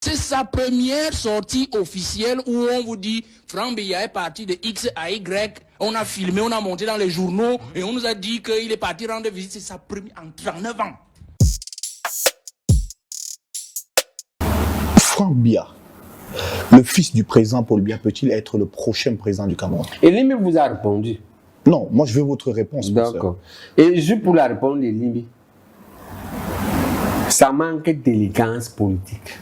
C'est sa première sortie officielle où on vous dit Franck Biya est parti de X à Y. On a filmé, on a monté dans les journaux et on nous a dit qu'il est parti rendre visite. C'est sa première en 39 ans. Franck Biya, le fils du président Paul Biya, peut-il être le prochain président du Cameroun? Elimi vous a répondu. Non, moi je veux votre réponse. D'accord. Et juste pour la répondre, Elimi, ça manque d'élégance politique.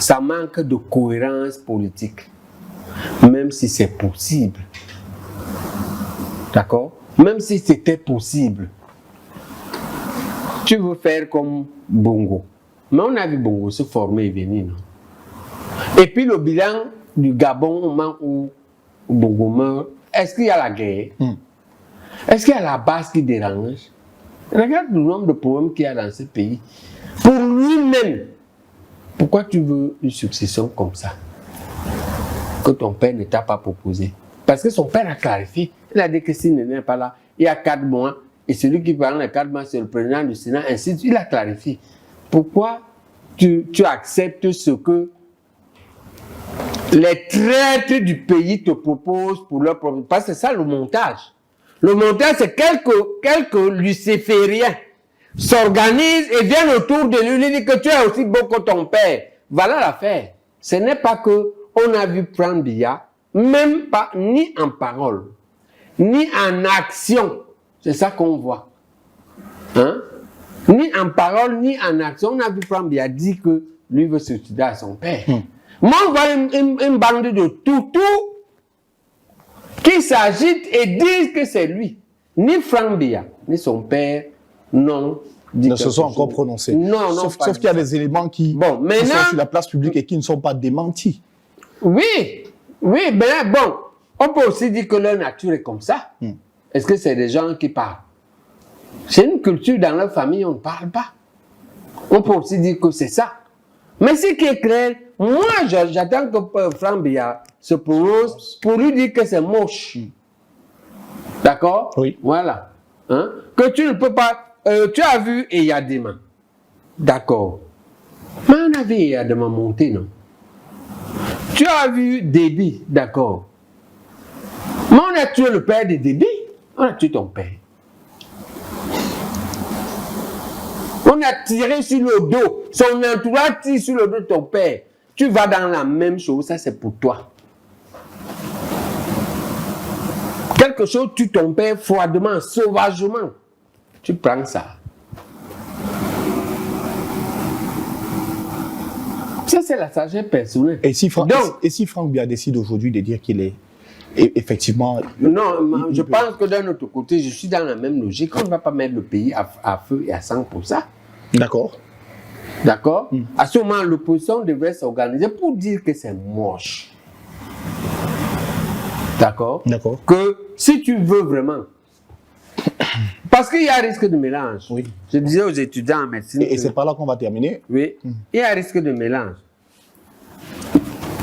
Ça manque de cohérence politique. Même si c'est possible. D'accord? Même si c'était possible. Tu veux faire comme Bongo. Mais on a vu Bongo se former et venir, non? Et puis le bilan du Gabon au moment où Bongo meurt, est-ce qu'il y a la guerre? Est-ce qu'il y a la base qui dérange? Regarde le nombre de problèmes qu'il y a dans ce pays. Pour lui-même, pourquoi tu veux une succession comme ça? Que ton père ne t'a pas proposé. Parce que son père a clarifié. Il a dit que s'il n'est pas là, il y a 4 mois, et celui qui parle les 4 mois, c'est le président du Sénat, ainsi de suite. Il a clarifié. Pourquoi tu acceptes ce que les traîtres du pays te proposent pour leur problème? Parce que c'est ça le montage. Le montage, c'est quelques lucifériens s'organisent et viennent autour de lui, disent que tu es aussi beau que ton père. Voilà l'affaire. Ce n'est pas que on a vu Franck Biya, même pas, ni en parole, ni en action. C'est ça qu'on voit. Hein? Ni en parole, ni en action. On a vu Franck Biya dire que lui veut se suicider à son père. Moi, on voit une bande de toutous qui s'agitent et disent que c'est lui. Ni Franck Biya, ni son père, non. Ne se sont encore prononcés. Non, sauf qu'il y a des éléments qui sont sur la place publique et qui ne sont pas démentis. Oui, mais bon, on peut aussi dire que leur nature est comme ça. Est-ce que c'est des gens qui parlent? C'est une culture dans leur famille, on ne parle pas. On peut aussi dire que c'est ça. Mais ce qui est clair, moi j'attends que Franck Biya se prononce pour lui dire que c'est moche. D'accord? Oui. Voilà. Hein? Que tu ne peux pas... tu as vu Eyadema. D'accord. Mais on a vu Eyadema monter, non? Tu as vu Déby, d'accord. Mais on a tué le père de Déby. On a tué ton père. On a tiré sur le dos. Son entourage tire sur le dos de ton père. Tu vas dans la même chose, ça c'est pour toi. Quelque chose tue ton père froidement, sauvagement. Tu prends ça. Ça, c'est la sagesse personnelle. Et si Franck Biya décide aujourd'hui de dire qu'il est effectivement... Non, je pense que d'un autre côté, je suis dans la même logique. On ne va pas mettre le pays à feu et à sang pour ça. D'accord. D'accord. À ce moment, l'opposition devrait s'organiser pour dire que c'est moche. D'accord. D'accord. Que si tu veux vraiment... Parce qu'il y a un risque de mélange. Oui. Je disais aux étudiants en médecine... Et c'est par là qu'on va terminer. Oui. Il y a un risque de mélange.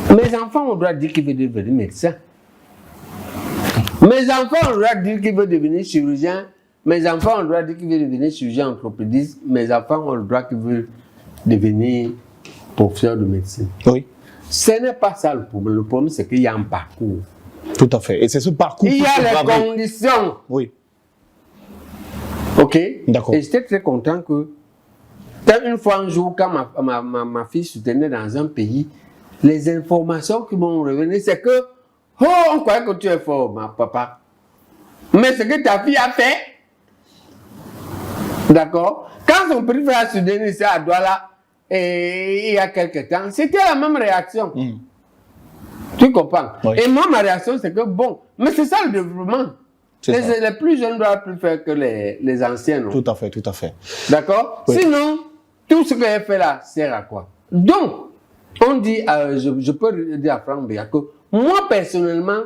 Mes enfants ont le droit de dire qu'ils veulent devenir médecin. Mes enfants ont le droit de dire qu'ils veulent devenir chirurgien. Mes enfants ont le droit de dire qu'ils veulent devenir chirurgien orthopédiste. Mes enfants ont le droit qu'ils veulent devenir professeur de médecine. Oui. Ce n'est pas ça le problème. Le problème, c'est qu'il y a un parcours. Tout à fait. Et c'est ce parcours... Il y a les conditions. Oui. Ok? D'accord. Et j'étais très content que, une fois un jour, quand ma fille se tenait dans un pays, les informations qui m'ont revenu, c'est que, oh, on croyait que tu es fort, ma papa. Mais ce que ta fille a fait, d'accord? Quand son petit frère se tenait ici à Douala, et il y a quelques temps, c'était la même réaction. Tu comprends? Oui. Et moi, ma réaction, c'est que, bon, mais c'est ça le développement. Les plus jeunes doivent plus faire que les anciens. Non? Tout à fait, tout à fait. D'accord? Oui. Sinon, tout ce que j'ai fait là sert à quoi? Donc, on dit, je peux dire à Franck Biya que moi, personnellement,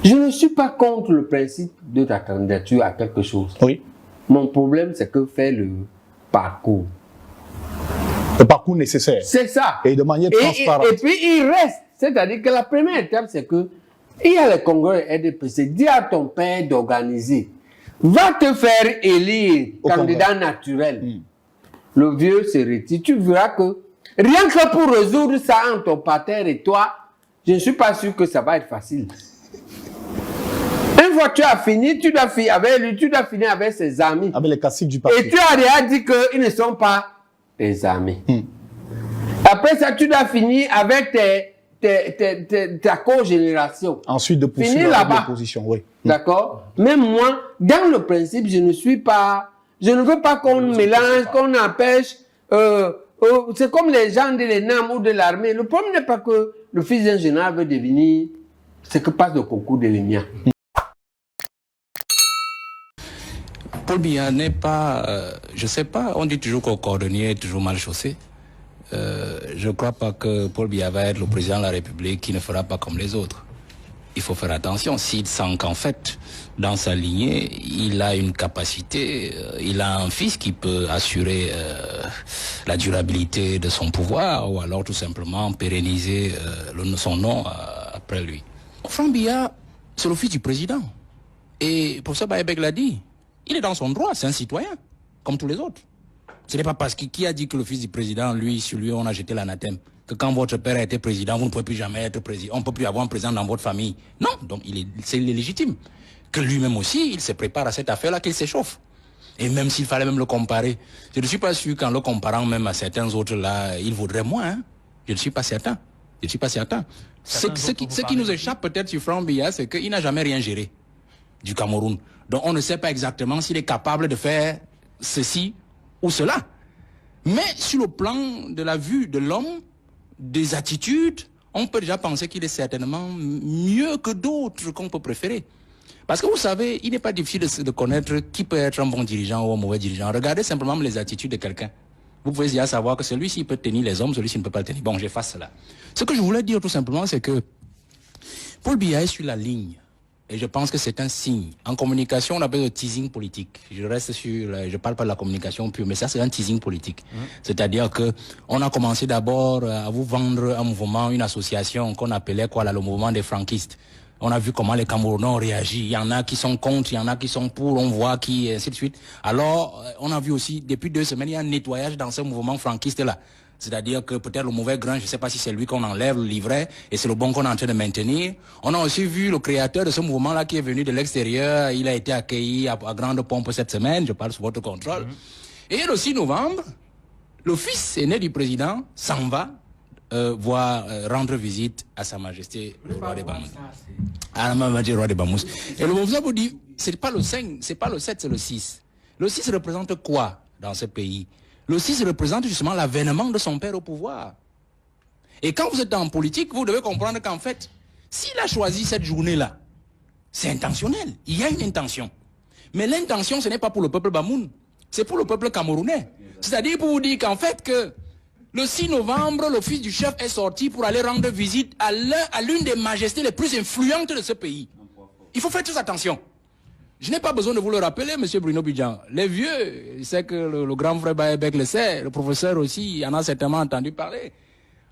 je ne suis pas contre le principe de ta candidature à quelque chose. Oui. Mon problème, c'est que faire le parcours. Le parcours nécessaire. C'est ça. Et de manière transparente. Et puis, il reste. C'est-à-dire que la première étape, c'est que il y a les congrès RDPC. Dis à ton père d'organiser. Va te faire élire candidat naturel. Le vieux se retire. Tu verras que Rien que pour résoudre ça entre ton partenaire et toi, je ne suis pas sûr que ça va être facile. Une fois que tu as fini, tu dois finir avec lui, tu dois finir avec ses amis. Avec les classiques du parti. Et tu as déjà dit qu'ils ne sont pas tes amis. Après ça, tu dois finir avec ta co-génération. Ensuite, de poursuivre l'opposition, oui. D'accord? Même moi, dans le principe, je ne veux pas qu'on mélange, qu'on empêche. C'est comme les gens de l'ENAM ou de l'armée. Le problème n'est pas que le fils d'un général veut devenir ce que passe le concours de l'EMIA. Paul Biya n'est pas, je sais pas, on dit toujours qu'au cordonnier est toujours mal chaussé. Je ne crois pas que Paul Biya va être le président de la République qui ne fera pas comme les autres. Il faut faire attention. S'il sent qu'en fait, dans sa lignée, il a une capacité, il a un fils qui peut assurer la durabilité de son pouvoir ou alors tout simplement pérenniser son nom après lui. Franck Biya, c'est le fils du président. Et professeur Baebek l'a dit, il est dans son droit, c'est un citoyen, comme tous les autres. Ce n'est pas parce qui a dit que le fils du président, lui, sur lui, on a jeté l'anathème. Que quand votre père a été président, vous ne pouvez plus jamais être président. On ne peut plus avoir un président dans votre famille. Non, donc c'est légitime. Que lui-même aussi, il se prépare à cette affaire-là, qu'il s'échauffe. Et même s'il fallait même le comparer, je ne suis pas sûr qu'en le comparant même à certains autres là, il vaudrait moins. Hein. Je ne suis pas certain. Je ne suis pas certain. Ce qui nous échappe peut-être sur Franck Biya, c'est qu'il n'a jamais rien géré du Cameroun. Donc on ne sait pas exactement s'il est capable de faire ceci ou cela. Mais sur le plan de la vue de l'homme, des attitudes, on peut déjà penser qu'il est certainement mieux que d'autres qu'on peut préférer. Parce que vous savez, il n'est pas difficile de connaître qui peut être un bon dirigeant ou un mauvais dirigeant. Regardez simplement les attitudes de quelqu'un. Vous pouvez déjà savoir que celui-ci peut tenir les hommes, celui-ci ne peut pas le tenir. Bon, j'efface cela. Ce que je voulais dire tout simplement, c'est que Paul Biya est sur la ligne. Et je pense que c'est un signe. En communication, on appelle le teasing politique. Je parle pas de la communication pure, mais ça c'est un teasing politique. C'est-à-dire que on a commencé d'abord à vous vendre un mouvement, une association qu'on appelait le mouvement des franquistes. On a vu comment les Camerounais ont réagi. Il y en a qui sont contre, il y en a qui sont pour, on voit qui, ainsi de suite. Alors, on a vu aussi, depuis 2 semaines, il y a un nettoyage dans ce mouvement franquiste-là. C'est-à-dire que peut-être le mauvais grain, je ne sais pas si c'est lui qu'on enlève, le livret, et c'est le bon qu'on est en train de maintenir. On a aussi vu le créateur de ce mouvement-là qui est venu de l'extérieur. Il a été accueilli à grande pompe cette semaine, je parle sous votre contrôle. Et le 6 novembre, le fils aîné du président s'en va rendre visite à Sa Majesté le roi des Bamous. À la Majesté le roi des Bamous. Et le professeur vous dit, c'est pas le 5, c'est pas le 7, c'est le 6. Le 6 représente quoi dans ce pays? Le 6 représente justement l'avènement de son père au pouvoir. Et quand vous êtes en politique, vous devez comprendre qu'en fait, s'il a choisi cette journée-là, c'est intentionnel. Il y a une intention. Mais l'intention, ce n'est pas pour le peuple Bamoun, c'est pour le peuple camerounais. C'est-à-dire pour vous dire qu'en fait, que le 6 novembre, le fils du chef est sorti pour aller rendre visite à l'une des majestés les plus influentes de ce pays. Il faut faire très attention. Je n'ai pas besoin de vous le rappeler, M. Bruno Bidjan. Les vieux, je sais que le grand frère Baebek le sait, le professeur aussi en a certainement entendu parler.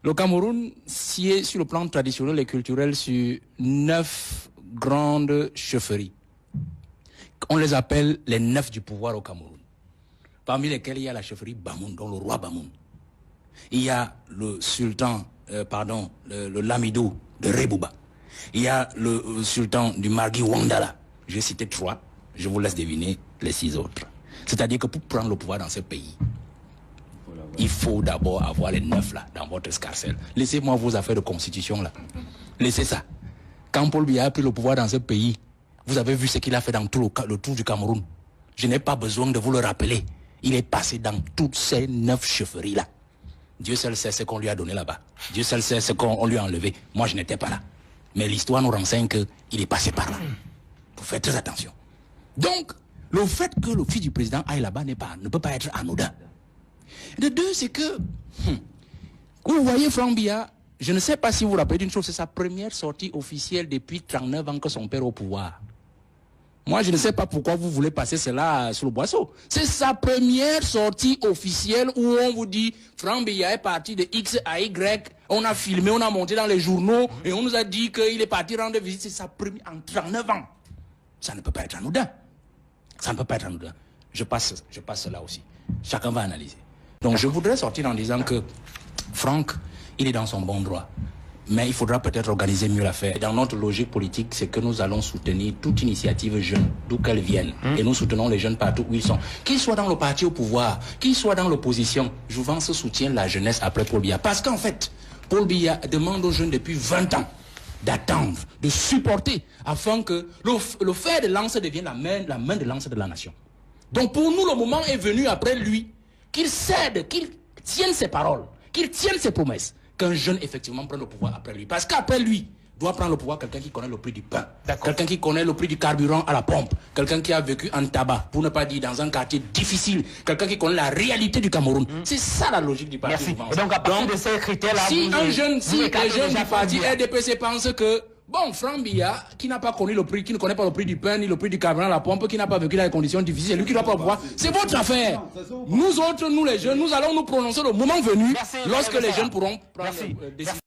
Le Cameroun sied sur le plan traditionnel et culturel sur 9 grandes chefferies. On les appelle les 9 du pouvoir au Cameroun. Parmi lesquelles il y a la chefferie Bamoun, dont le roi Bamoun. Il y a le sultan, le Lamido de Rebouba. Il y a le sultan du Margui Wandala. J'ai cité 3, je vous laisse deviner les 6 autres. C'est-à-dire que pour prendre le pouvoir dans ce pays, il faut d'abord avoir les 9 là, dans votre escarcelle. Laissez-moi vos affaires de constitution là. Laissez ça. Quand Paul Biya a pris le pouvoir dans ce pays, vous avez vu ce qu'il a fait dans tout le tour du Cameroun. Je n'ai pas besoin de vous le rappeler. Il est passé dans toutes ces 9 chefferies là. Dieu seul sait ce qu'on lui a donné là-bas. Dieu seul sait ce qu'on lui a enlevé. Moi, je n'étais pas là. Mais l'histoire nous renseigne qu'il est passé par là. Il faut faire très attention. Donc, le fait que le fils du président aille là-bas ne peut pas être anodin. De deux, c'est que, vous voyez Franck Biya, je ne sais pas si vous vous rappelez d'une chose, c'est sa première sortie officielle depuis 39 ans que son père est au pouvoir. Moi, je ne sais pas pourquoi vous voulez passer cela sur le boisseau. C'est sa première sortie officielle où on vous dit, Franck Biya est parti de X à Y, on a filmé, on a monté dans les journaux, et on nous a dit qu'il est parti rendre visite, c'est sa première, en 39 ans. Ça ne peut pas être anodin. Ça ne peut pas être anodin. Je passe là aussi. Chacun va analyser. Donc je voudrais sortir en disant que Franck, il est dans son bon droit. Mais il faudra peut-être organiser mieux l'affaire. Dans notre logique politique, c'est que nous allons soutenir toute initiative jeune, d'où qu'elle vienne. Et nous soutenons les jeunes partout où ils sont. Qu'ils soient dans le parti au pouvoir, qu'ils soient dans l'opposition. Jouvence soutient la jeunesse après Paul Biya. Parce qu'en fait, Paul Biya demande aux jeunes depuis 20 ans d'attendre, de supporter, afin que le fer de lance devienne la main de lance de la nation. Donc pour nous, le moment est venu après lui, qu'il cède, qu'il tienne ses paroles, qu'il tienne ses promesses. Qu'un jeune, effectivement, prenne le pouvoir après lui. Parce qu'après lui, doit prendre le pouvoir quelqu'un qui connaît le prix du pain, quelqu'un qui connaît le prix du carburant à la pompe, quelqu'un qui a vécu en tabac, pour ne pas dire dans un quartier difficile, quelqu'un qui connaît la réalité du Cameroun. C'est ça la logique du parti. Et donc, à partir de ces critères-là, si les jeunes du parti RDPC pensent que, bon, Franck Biya, qui n'a pas connu le prix, qui ne connaît pas le prix du pain, ni le prix du carburant à la pompe, qui n'a pas vécu dans les conditions difficiles, lui qui doit pas pouvoir, c'est votre affaire. Nous autres, nous les jeunes, nous allons nous prononcer le moment venu, lorsque les jeunes pourront prendre des décisions.